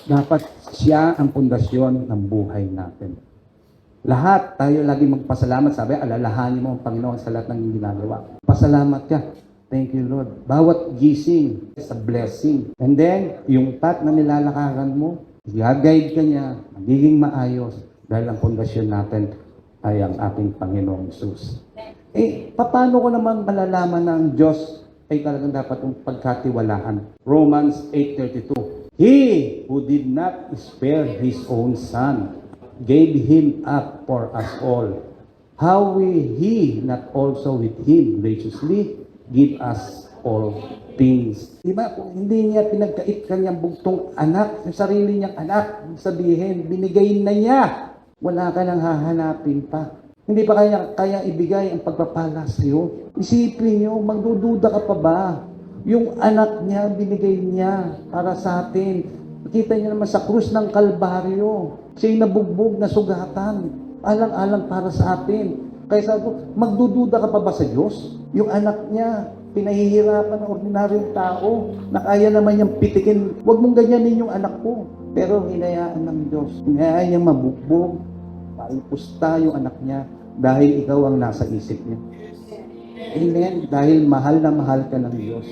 Dapat siya ang pundasyon ng buhay natin. Lahat tayo lagi magpasalamat. Sabi, alalahanin mo ang Panginoon sa lahat ng ginagawa. Pasalamat ka. Thank you, Lord. Bawat gising is a blessing. And then, yung path na nilalakaran mo, i-guide ka niya, magiging maayos dahil ang pundasyon natin ay ang ating Panginoong Hesus. Paano ko naman malalaman na ang Diyos ay talagang dapat yung pagkatiwalaan? Romans 8:32. He who did not spare His own Son, gave Him up for us all. How will He not also with Him graciously give us all things? Diba? Kung hindi niya pinagkait kanyang bugtong anak, yung sarili niyang anak, sabihin, binigay na niya. Wala ka nang hahanapin pa. Hindi pa kaya ibigay ang pagpapala sa iyo. Isipin niyo, magdududa ka pa ba? Yung anak niya, binigay niya para sa atin. Nakita niyo naman sa krus ng Kalbaryo. Siya'y nabugbog na sugatan. Alang-alang para sa atin. Kaya sabi ko, magdududa ka pa ba sa Diyos? Yung anak niya, pinahihirapan ng ordinaryong tao. Nakaya naman niyang pitikin. Huwag mong ganyanin yung anak ko. Pero hinayaan ng Diyos. Hinayaan niyang mabugbog. Paipusta yung anak niya dahil ikaw ang nasa isip niya. Amen. Dahil mahal na mahal ka ng Diyos.